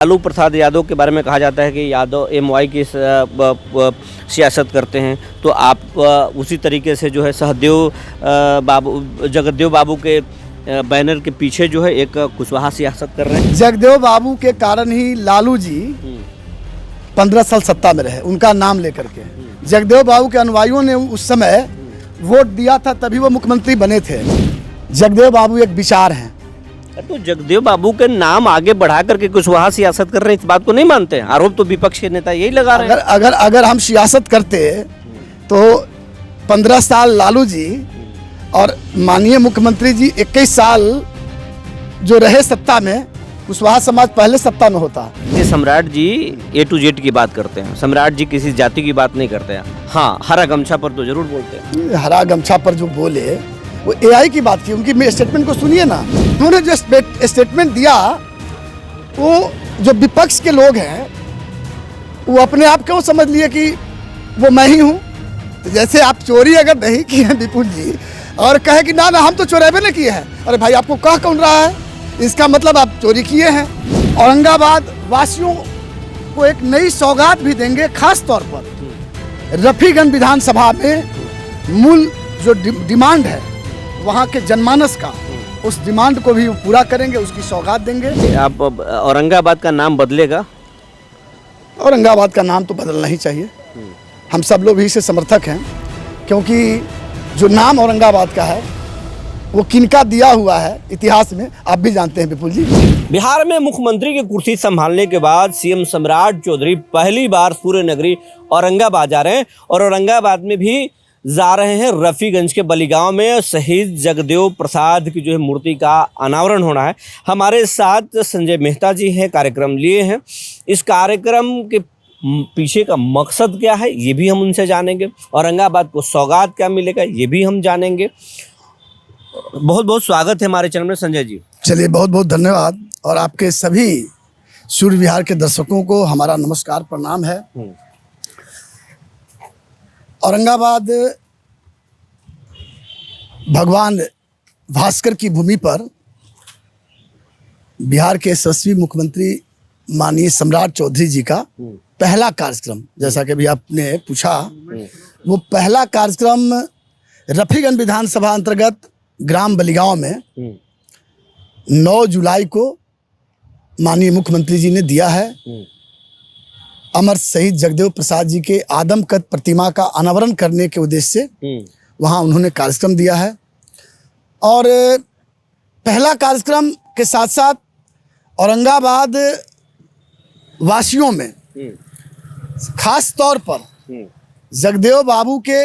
लालू प्रसाद यादव के बारे में कहा जाता है कि यादव एमवाई की सियासत करते हैं, तो आप उसी तरीके से जो है सहदेव बाबू जगदेव बाबू के बैनर के पीछे जो है एक कुशवाहा सियासत कर रहे हैं। जगदेव बाबू के कारण ही लालू जी 15 साल सत्ता में रहे, उनका नाम लेकर के। जगदेव बाबू के अनुयायियों ने उस समय वोट दिया था, तभी वो मुख्यमंत्री बने थे। जगदेव बाबू एक विचार हैं। तो जगदेव बाबू के नाम आगे बढ़ा करके कुशवाहा सियासत कर रहे हैं, इस बात को नहीं मानते हैं? आरोप तो विपक्ष के नेता यही लगा रहे हैं। अगर हम सियासत करते तो 15 साल लालू जी और माननीय मुख्यमंत्री जी 21 साल जो रहे सत्ता में, कुशवाहा समाज पहले सत्ता में होता। ये सम्राट जी A to Z की बात करते हैं, सम्राट जी किसी जाति की बात नहीं करते हैं। हाँ, हरा गमछा पर तो जरूर बोलते हैं। हरा गमछा पर जो बोले वो AI की बात की, उनकी स्टेटमेंट को सुनिए ना। उन्होंने जो स्टेटमेंट दिया, वो जो विपक्ष के लोग हैं वो अपने आप क्यों समझ लिए कि वो मैं ही हूँ। तो जैसे आप चोरी अगर नहीं किए हैं विपुल जी, और कहे कि ना हम तो चोरेबे नहीं किए हैं, अरे भाई आपको कह कौन रहा है? इसका मतलब आप चोरी किए हैं। औरंगाबाद वासियों को एक नई सौगात भी देंगे, खास तौर पर रफीगंज विधानसभा में मूल जो डिमांड है वहाँ के जनमानस का, उस डिमांड को भी पूरा करेंगे, उसकी सौगात देंगे। आप औरंगाबाद का नाम बदलेगा? औरंगाबाद का नाम तो बदलना ही चाहिए। हम सब लोग भी इसे समर्थक हैं, क्योंकि जो नाम औरंगाबाद का है वो किनका दिया हुआ है इतिहास में आप भी जानते हैं विपुल जी। बिहार में मुख्यमंत्री की कुर्सी संभालने के बाद सीएम सम्राट चौधरी पहली बार सूर्य नगरी औरंगाबाद जा रहे हैं, और औरंगाबाद में भी जा रहे हैं रफीगंज के बलिगांव में शहीद जगदेव प्रसाद की जो है मूर्ति का अनावरण होना है। हमारे साथ संजय मेहता जी हैं, कार्यक्रम लिए हैं। इस कार्यक्रम के पीछे का मकसद क्या है ये भी हम उनसे जानेंगे, औरंगाबाद को सौगात क्या मिलेगा ये भी हम जानेंगे। बहुत बहुत स्वागत है हमारे चैनल में संजय जी। चलिए, बहुत बहुत धन्यवाद, और आपके सभी सूर्य विहार के दर्शकों को हमारा नमस्कार, प्रणाम है। औरंगाबाद भगवान भास्कर की भूमि पर बिहार के यशस्वी मुख्यमंत्री माननीय सम्राट चौधरी जी का पहला कार्यक्रम, जैसा कि अभी आपने पूछा, वो पहला कार्यक्रम रफीगंज विधानसभा अंतर्गत ग्राम बलिगांव में 9 जुलाई को माननीय मुख्यमंत्री जी ने दिया है। अमर शहीद जगदेव प्रसाद जी के आदमकद प्रतिमा का अनावरण करने के उद्देश्य से वहाँ उन्होंने कार्यक्रम दिया है। और पहला कार्यक्रम के साथ साथ औरंगाबाद वासियों में, खास तौर पर जगदेव बाबू के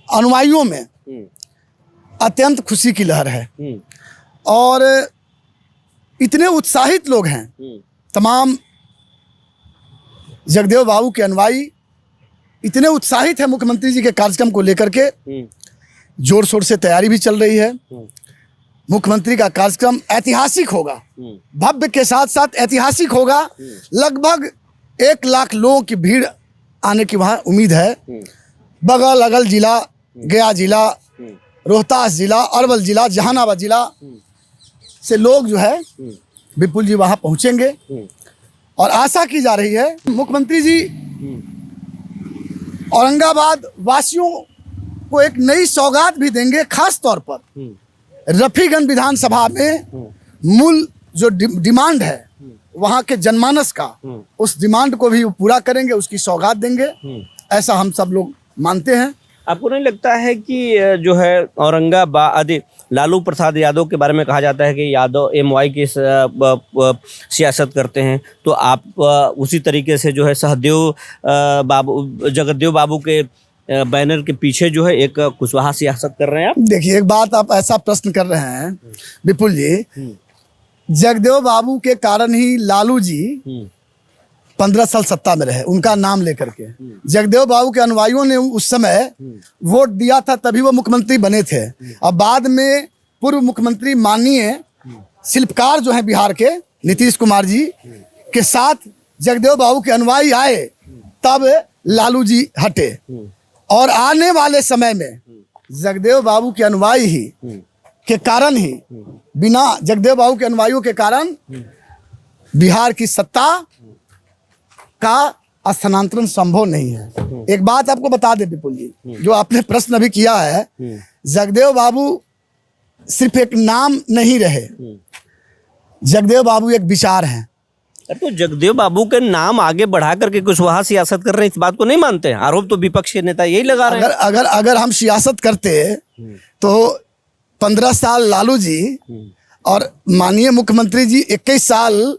अनुयायियों में अत्यंत खुशी की लहर है, और इतने उत्साहित लोग हैं। तमाम जगदेव बाबू के अनुयायी इतने उत्साहित है मुख्यमंत्री जी के कार्यक्रम को लेकर के, जोर शोर से तैयारी भी चल रही है। मुख्यमंत्री का कार्यक्रम ऐतिहासिक होगा, भव्य के साथ साथ ऐतिहासिक होगा। लगभग 1 लाख लोगों की भीड़ आने की वहाँ उम्मीद है। बगल अगल जिला, गया जिला, रोहतास जिला, अरवल जिला, जहानाबाद जिला से लोग जो है विपुल जी वहाँ पहुँचेंगे, और आशा की जा रही है मुख्यमंत्री जी औरंगाबाद वासियों को एक नई सौगात भी देंगे, खास तौर पर रफीगंज विधानसभा में मूल जो डिमांड है वहाँ के जनमानस का, उस डिमांड को भी पूरा करेंगे, उसकी सौगात देंगे, ऐसा हम सब लोग मानते हैं। आपको नहीं लगता है कि जो है औरंगाबाद लालू प्रसाद यादव के बारे में कहा जाता है कि यादव एमवाई की सियासत करते हैं, तो आप उसी तरीके से जो है सहदेव जगदेव बाबू के बैनर के पीछे जो है एक कुशवाहा सियासत कर रहे हैं आप? देखिए, एक बात आप ऐसा प्रश्न कर रहे हैं विपुल जी, जगदेव बाबू के कारण ही लालू जी 15 साल सत्ता में रहे, उनका नाम लेकर के। जगदेव बाबू के अनुयायियों ने उस समय वोट दिया था, तभी वो मुख्यमंत्री बने थे। अब बाद में पूर्व मुख्यमंत्री माननीय शिल्पकार जो हैं बिहार के नीतीश कुमार जी के साथ जगदेव बाबू के अनुयायी आए, तब लालू जी हटे, और आने वाले समय में जगदेव बाबू के अनुयायी ही के कारण ही, बिना जगदेव बाबू के अनुयायियों के कारण बिहार की सत्ता का स्थानांतरण संभव नहीं है। एक बात आपको बता दे विपुल जी, जो आपने प्रश्न अभी किया है, जगदेव बाबू सिर्फ एक नाम नहीं रहे, जगदेव बाबू एक विचार हैं। तो जगदेव बाबू के नाम आगे बढ़ा करके कुशवाहा सियासत कर रहे हैं, इस बात को नहीं मानते? आरोप तो विपक्ष के नेता यही लगा रहे हैं। अगर हम सियासत करते तो 15 साल लालू जी और माननीय मुख्यमंत्री जी 21 साल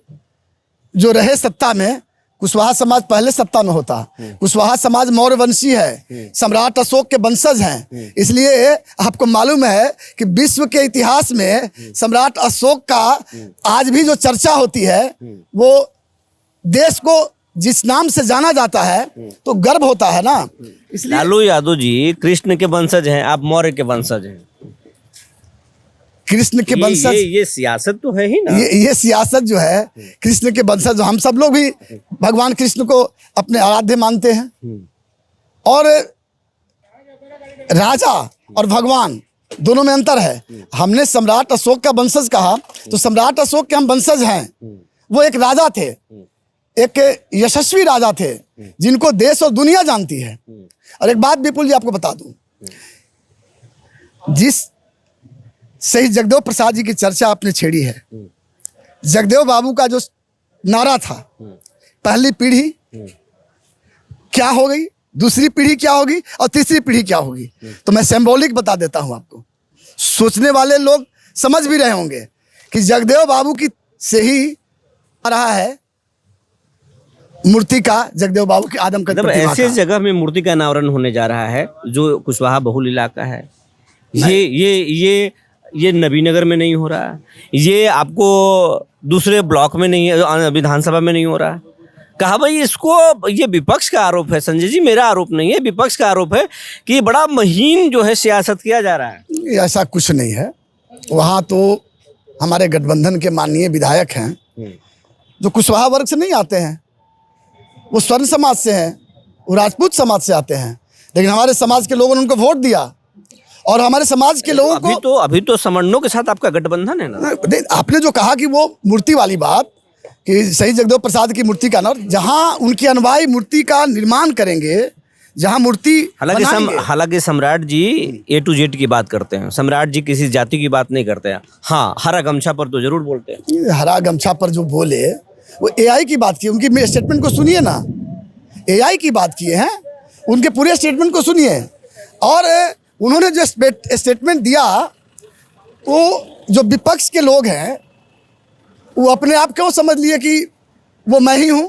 जो रहे सत्ता में, कुशवाहा समाज पहले सत्ता में होता। कुशवाहा समाज मौर्य वंशी है, सम्राट अशोक के वंशज हैं, इसलिए आपको मालूम है कि विश्व के इतिहास में सम्राट अशोक का आज भी जो चर्चा होती है, वो देश को जिस नाम से जाना जाता है तो गर्व होता है ना। इसलिए लालू यादव जी कृष्ण के वंशज हैं, आप मौर्य के वंशज हैं। कृष्ण के वंशज, ये सियासत तो है ही ना। ये सियासत जो है, कृष्ण के वंशज, हम सब लोग भी भगवान कृष्ण को अपने आराध्य मानते हैं। और राजा और भगवान दोनों में अंतर है। हमने सम्राट अशोक का वंशज कहा तो सम्राट अशोक के हम वंशज हैं। वो एक राजा थे, एक यशस्वी राजा थे, जिनको देश और दुनिया जानती है। और एक बात विपुल जी आपको बता दूं, जिस शहीद जगदेव प्रसाद जी की चर्चा आपने छेड़ी है, जगदेव बाबू का जो नारा था, पहली पीढ़ी क्या हो गई, दूसरी पीढ़ी क्या होगी और तीसरी पीढ़ी क्या होगी, तो मैं सिंबॉलिक बता देता हूं आपको। सोचने वाले लोग समझ भी रहे होंगे कि जगदेव बाबू की से ही आ रहा है मूर्ति का, जगदेव बाबू की आदम कद प्रतिमा ऐसे का। जगह में मूर्ति का अनावरण होने जा रहा है जो कुशवाहा बहुल इलाका है। ये नबीनगर में नहीं हो रहा है, ये आपको दूसरे ब्लॉक में नहीं है, विधानसभा में नहीं हो रहा है। कहा भाई इसको, ये विपक्ष का आरोप है संजय जी, मेरा आरोप नहीं है, विपक्ष का आरोप है कि बड़ा महीन जो है सियासत किया जा रहा है। ऐसा कुछ नहीं है। वहाँ तो हमारे गठबंधन के माननीय विधायक हैं जो कुशवाहा वर्ग से नहीं आते हैं, वो स्वर्ण समाज से हैं, वो राजपूत समाज से आते हैं, लेकिन हमारे समाज के लोगों ने उनको वोट दिया और हमारे समाज के लोगों को अभी तो समन्वयों के साथ आपका गठबंधन है ना। आपने जो कहा कि वो मूर्ति वाली बात, कि शहीद जगदेव प्रसाद की मूर्ति का नाम, जहां उनके अनुयायी मूर्ति का निर्माण करेंगे, जहां मूर्ति हालांकि सम्राट जी A to Z की बात करते हैं, सम्राट जी किसी जाति की बात नहीं करते हैं। हाँ, हरा गमछा पर तो जरूर बोलते हैं। हरा गमछा पर जो बोले वो AI की बात की, उनकी स्टेटमेंट को सुनिए ना, AI की बात किए हैं, उनके पूरे स्टेटमेंट को सुनिए। और उन्होंने जो स्टेटमेंट दिया, वो जो विपक्ष के लोग हैं वो अपने आप क्यों समझ लिए कि वो मैं ही हूँ।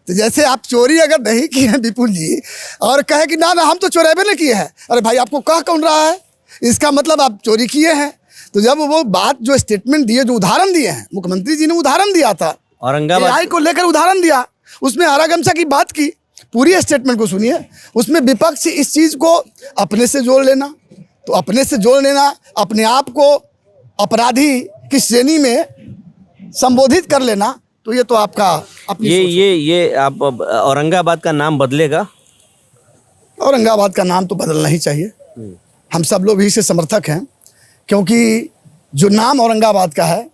तो जैसे आप चोरी अगर नहीं किए हैं विपुल जी, और कहे कि ना ना हम तो चोरेबे नहीं किए हैं, अरे भाई आपको कह कौन रहा है, इसका मतलब आप चोरी किए हैं। तो जब वो बात जो स्टेटमेंट दिए, जो उदाहरण दिए हैं, मुख्यमंत्री जी ने उदाहरण दिया था, औरंगाबाद AI को लेकर उदाहरण दिया, उसमें हरा गमछा की बात की, पूरी स्टेटमेंट को सुनिए। उसमें विपक्ष इस चीज को अपने से जोड़ लेना, तो अपने से जोड़ लेना, अपने आप को अपराधी की श्रेणी में संबोधित कर लेना, तो ये तो आपका अपनी ये आप औरंगाबाद का नाम बदलेगा? औरंगाबाद का नाम तो बदलना ही चाहिए। हम सब लोग भी इससे समर्थक हैं, क्योंकि जो नाम औरंगाबाद का है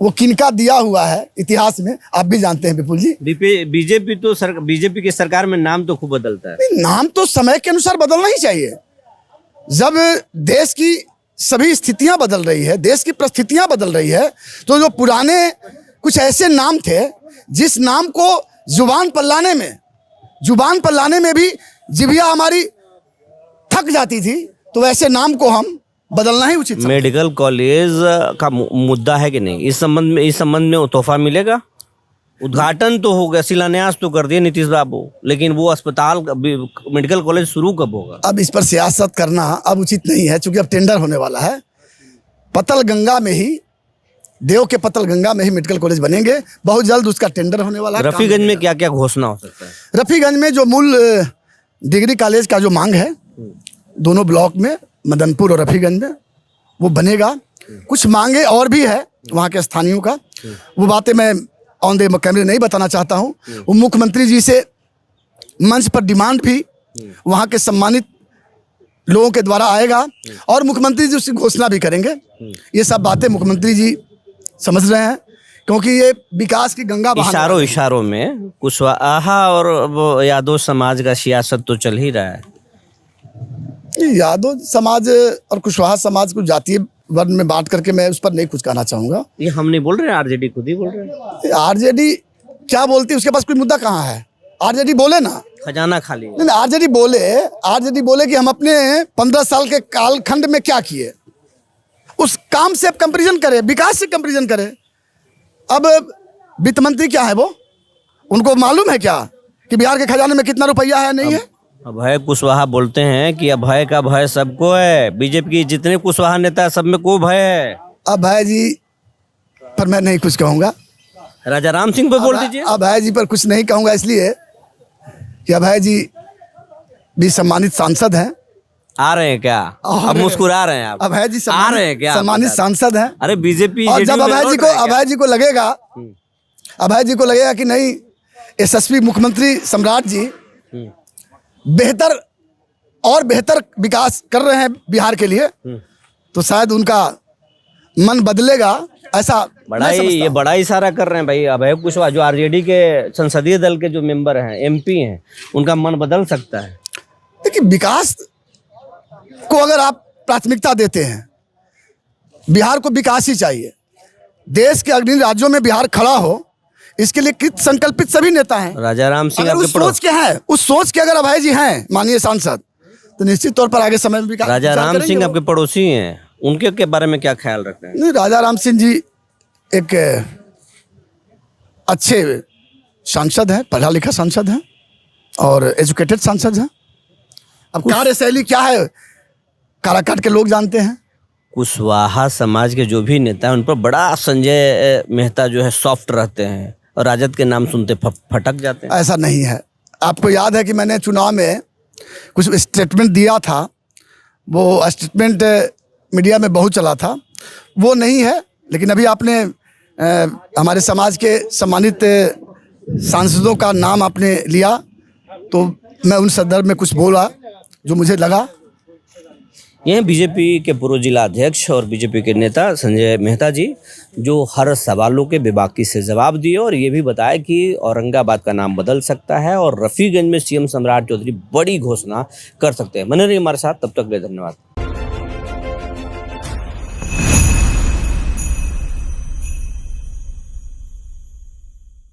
वो किनका दिया हुआ है इतिहास में आप भी जानते हैं विपुल जी। बीजेपी की सरकार में नाम तो खूब बदलता है। नाम तो समय के अनुसार बदलना ही चाहिए। जब देश की सभी स्थितियां बदल रही है, देश की परिस्थितियां बदल रही है, तो जो पुराने कुछ ऐसे नाम थे जिस नाम को जुबान पर लाने में भी जिभिया हमारी थक जाती थी, तो वैसे नाम को हम बदलना ही उचित। मेडिकल कॉलेज का मुद्दा है कि नहीं, इस संबंध में तोहफा मिलेगा? उद्घाटन तो हो गया, शिलान्यास तो कर दिए नीतीश बाबू, लेकिन वो अस्पताल, मेडिकल कॉलेज शुरू कब होगा? अब इस पर सियासत करना अब उचित नहीं है, क्योंकि अब टेंडर होने वाला है। पतल गंगा में ही, देव के पतल गंगा में ही मेडिकल कॉलेज बनेंगे, बहुत जल्द उसका टेंडर होने वाला है। रफीगंज में क्या क्या घोषणा हो सकता है? रफीगंज में जो मूल डिग्री कॉलेज का जो मांग है, दोनों ब्लॉक में, मदनपुर और रफीगंज में, वो बनेगा। कुछ मांगे और भी है वहाँ के स्थानीयों का, वो बातें मैं ऑन द कैमरे नहीं बताना चाहता हूँ। वो मुख्यमंत्री जी से मंच पर डिमांड भी वहाँ के सम्मानित लोगों के द्वारा आएगा, और मुख्यमंत्री जी उसकी घोषणा भी करेंगे। ये सब बातें मुख्यमंत्री जी समझ रहे हैं क्योंकि ये विकास की गंगा बहाने इशारों वाले हैं। इशारों में कुशवाहा और वो यादव समाज का सियासत तो चल ही रहा है। यादव समाज और कुशवाहा समाज को जातीय वर्ण में बांट करके मैं उस पर नहीं कुछ कहना चाहूंगा। ये हम नहीं बोल रहे हैं, आरजेडी खुद ही बोल रहे हैं। आरजेडी क्या बोलती है, उसके पास कोई मुद्दा कहाँ है? आरजेडी बोले ना, खजाना खाली है। नहीं आरजेडी बोले कि हम अपने 15 साल के कालखंड में क्या किए, उस काम से कंपैरिजन करें, विकास से कंपैरिजन करें। अब वित्त मंत्री क्या है वो, उनको मालूम है क्या कि बिहार के खजाने में कितना रुपया है? नहीं है। अभय कुशवाहा बोलते हैं कि अभय का भय सबको है। बीजेपी की जितने कुशवाहा नेता है, सब में को भय है। अभय जी पर मैं नहीं कुछ कहूँगा। राजा राम सिंह पे बोल दीजिए। अभय जी पर कुछ नहीं कहूँगा, इसलिए कि अभय जी भी सम्मानित सांसद हैं। आ रहे हैं क्या? अब मुस्कुरा रहे हैं आप। अभय जी आ रहे हैं क्या? सम्मानित सांसद हैं। अरे बीजेपी और जब अभय जी को लगेगा कि नहीं, यशस्वी मुख्यमंत्री सम्राट जी बेहतर विकास कर रहे हैं बिहार के लिए, तो शायद उनका मन बदलेगा। ऐसा ये बड़ा इशारा कर रहे हैं भाई। अभय कुशवाहा जो आरजेडी के संसदीय दल के जो मेंबर हैं, एमपी हैं, उनका मन बदल सकता है। देखिए, विकास को अगर आप प्राथमिकता देते हैं, बिहार को विकास ही चाहिए, देश के अग्रणी राज्यों में बिहार खड़ा हो, इसके लिए कृत संकल्पित सभी नेता हैं। राजा राम सिंह उस सोच के हैं, उस सोच के अगर अभय जी हैं माननीय सांसद, तो निश्चित तौर पर आगे समय में विकास। राजा राम सिंह आपके पड़ोसी हैं, उनके के बारे में क्या ख्याल रखते हैं? नहीं, राजा राम सिंह जी एक अच्छे सांसद हैं, पढ़ा लिखा सांसद हैं और एजुकेटेड सांसद हैं। अब कार्यशैली क्या है, काराकाट के लोग जानते हैं। कुशवाहा समाज के जो भी नेता हैं, उन पर बड़ा संजय मेहता जो है सॉफ्ट रहते हैं और राजद के नाम सुनते फटक जाते हैं। ऐसा नहीं है। आपको याद है कि मैंने चुनाव में कुछ स्टेटमेंट दिया था, वो स्टेटमेंट मीडिया में बहुत चला था, वो नहीं है। लेकिन अभी आपने हमारे समाज के सम्मानित सांसदों का नाम आपने लिया, तो मैं उन संदर्भ में कुछ बोला जो मुझे लगा। ये बीजेपी के पूर्व जिला अध्यक्ष और बीजेपी के नेता संजय मेहता जी, जो हर सवालों के बेबाकी से जवाब दिए और ये भी बताया कि औरंगाबाद का नाम बदल सकता है और रफीगंज में सीएम सम्राट चौधरी बड़ी घोषणा कर सकते हैं। बने रहिए हमारे साथ, तब तक के लिए धन्यवाद।